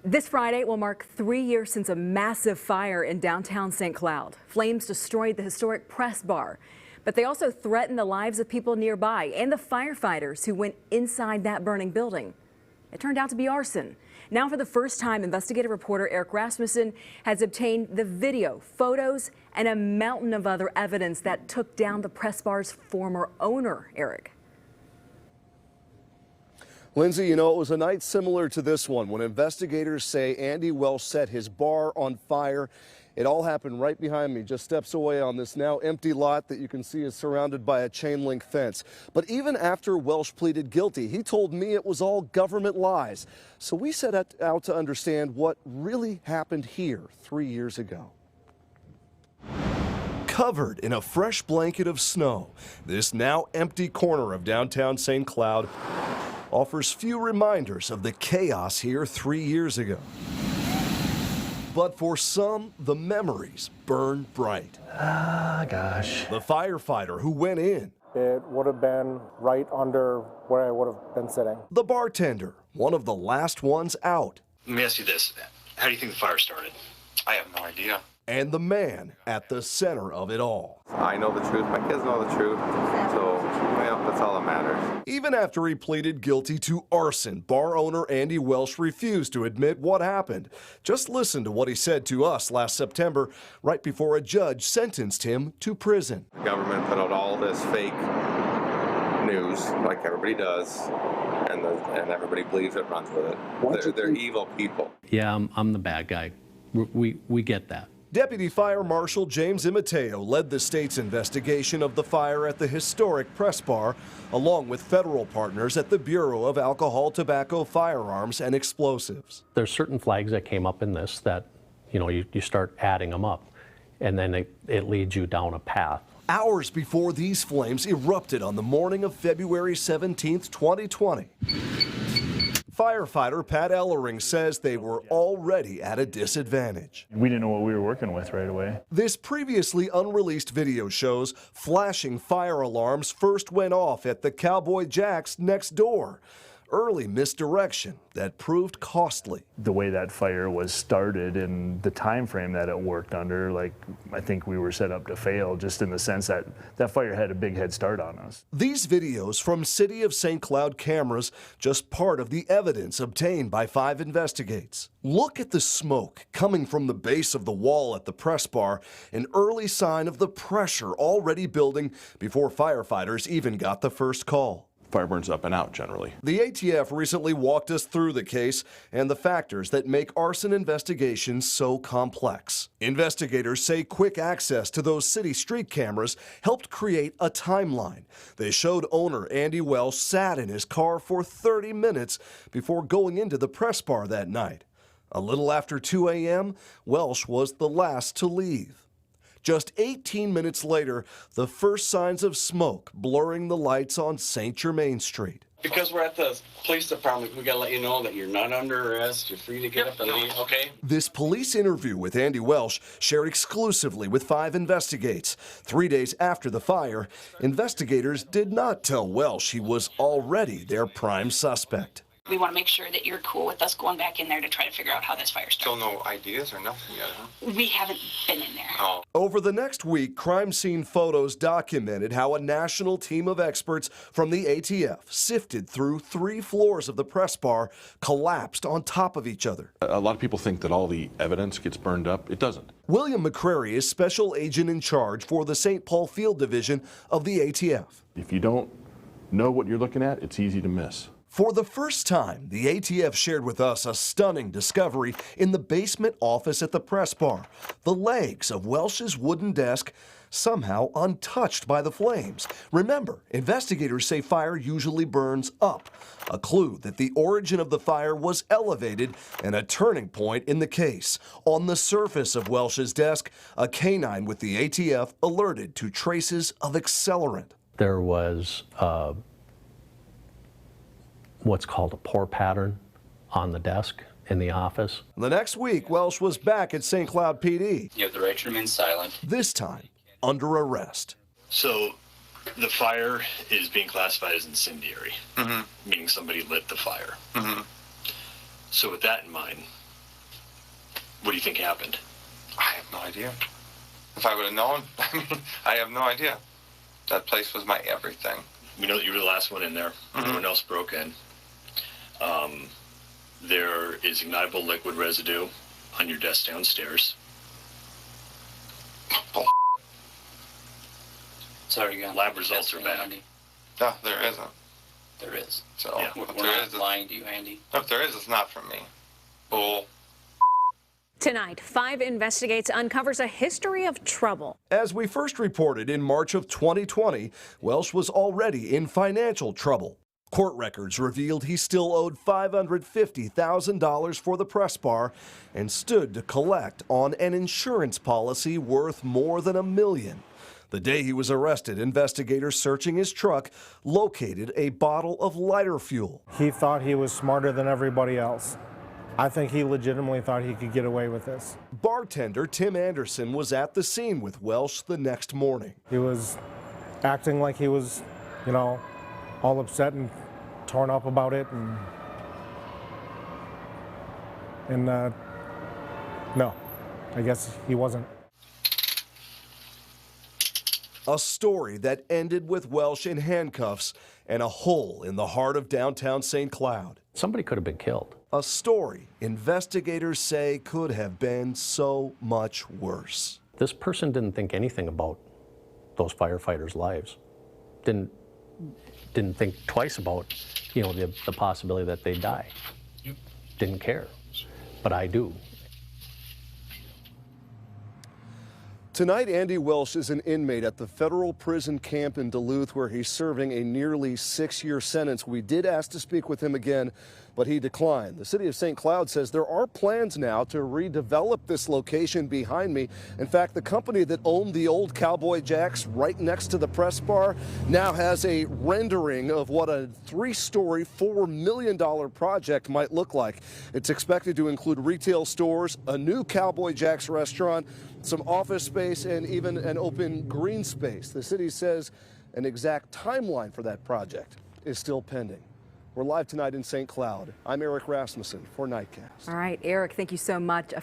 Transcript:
This Friday will mark 3 years since a massive fire in downtown St. Cloud. Flames destroyed the historic press bar, but they also threatened the lives of people nearby and the firefighters who went inside that burning building. It turned out to be arson. Now, for the first time, investigative reporter Eric Rasmussen has obtained the video, photos, and a mountain of other evidence that took down the press bar's former owner. Eric. Lindsay, you know, it was a night similar to this one when investigators say Andy Welsh set his bar on fire. It all happened right behind me, just steps away on this now empty lot that you can see is surrounded by a chain link fence. But even after Welsh pleaded guilty, he told me it was all government lies. So we set out to understand what really happened here 3 years ago. Covered in a fresh blanket of snow, this now empty corner of downtown St. Cloud offers few reminders of the chaos here 3 years ago. But for some, the memories burn bright. Gosh. The firefighter who went in. It would have been right under where I would have been sitting. The bartender, one of the last ones out. Let me ask you this. How do you think the fire started? I have no idea. And the man at the center of it all. I know the truth. My kids know the truth. So, well, that's all that matters. Even after he pleaded guilty to arson, bar owner Andy Welsh refused to admit what happened. Just listen to what he said to us last September, right before a judge sentenced him to prison. The government put out all this fake news, like everybody does, and everybody believes it, runs with it. They're evil people. Yeah, I'm the bad guy. We get that. Deputy Fire Marshal James Imateo led the state's investigation of the fire at the historic press bar, along with federal partners at the Bureau of Alcohol, Tobacco, Firearms, and Explosives. There's certain flags that came up in this that, you start adding them up, and then it leads you down a path. Hours before these flames erupted on the morning of February 17th, 2020. Firefighter Pat Ellering says they were already at a disadvantage. We didn't know what we were working with right away. This previously unreleased video shows flashing fire alarms first went off at the Cowboy Jack's next door. Early misdirection that proved costly. The way that fire was started and the time frame that it worked under, I think we were set up to fail, just in the sense that that fire had a big head start on us. These videos from City of St. Cloud cameras, just part of the evidence obtained by 5 investigates. Look at the smoke coming from the base of the wall at the press bar, an early sign of the pressure already building before firefighters even got the first call. Fire burns up and out generally. The ATF recently walked us through the case and the factors that make arson investigations so complex. Investigators say quick access to those city street cameras helped create a timeline. They showed owner Andy Welsh sat in his car for 30 minutes before going into the press bar that night. A little after 2 a.m., Welsh was the last to leave. Just 18 minutes later, the first signs of smoke blurring the lights on St. Germain Street. Because we're at the police department, we gotta let you know that you're not under arrest. You're free to get up and leave, okay? This police interview with Andy Welsh, shared exclusively with 5 investigates. 3 days after the fire, investigators did not tell Welsh he was already their prime suspect. We want to make sure that you're cool with us going back in there to try to figure out how this fire started. Still no ideas or nothing yet, huh? We haven't been in there. Oh. Over the next week, crime scene photos documented how a national team of experts from the ATF sifted through 3 floors of the press bar, collapsed on top of each other. A lot of people think that all the evidence gets burned up. It doesn't. William McCrary is special agent in charge for the St. Paul Field Division of the ATF. If you don't know what you're looking at, it's easy to miss. For the first time, the ATF shared with us a stunning discovery in the basement office at the press bar. The legs of Welsh's wooden desk somehow untouched by the flames. Remember, investigators say fire usually burns up, a clue that the origin of the fire was elevated and a turning point in the case. On the surface of Welsh's desk, a canine with the ATF alerted to traces of accelerant. There was what's called a pour pattern on the desk in the office. The next week, Welsh was back at St. Cloud PD. You have the right to remain silent. This time, under arrest. So the fire is being classified as incendiary, meaning somebody lit the fire. So with that in mind, what do you think happened? I have no idea. If I would have known, I mean, I have no idea. That place was my everything. We know that you were the last one in there. Mm-hmm. No one else broke in. There is ignitable liquid residue on your desk downstairs. Oh, Sorry, you got Lab results are back. Andy. no, there isn't. There is. So Yeah. if We're there not is, lying to you, Andy. if there is, it's not from me. Bull. Tonight, 5 Investigates uncovers a history of trouble. As we first reported in March of 2020, Welsh was already in financial trouble. Court records revealed he still owed $550,000 for the press bar and stood to collect on an insurance policy worth more than $1 million. The day he was arrested, investigators searching his truck located a bottle of lighter fuel. He thought he was smarter than everybody else. I think he legitimately thought he could get away with this. Bartender Tim Anderson was at the scene with Welsh the next morning. He was acting like he was, you know, all upset and torn up about it, and no, I guess he wasn't. A story that ended with Welsh in handcuffs and a hole in the heart of downtown St. Cloud. Somebody could have been killed. A story investigators say could have been so much worse. This person didn't think anything about those firefighters' lives. Didn't think twice about, the possibility that they'd die. Didn't care, but I do. Tonight, Andy Welsh is an inmate at the federal prison camp in Duluth, where he's serving a nearly 6-year sentence. We did ask to speak with him again, but he declined. The city of St. Cloud says there are plans now to redevelop this location behind me. In fact, the company that owned the old Cowboy Jacks right next to the press bar now has a rendering of what a 3-story, $4 million project might look like. It's expected to include retail stores, a new Cowboy Jacks restaurant, some office space, and even an open green space. The city says an exact timeline for that project is still pending. We're live tonight in St. Cloud. I'm Eric Rasmussen for Nightcast. All right, Eric, thank you so much.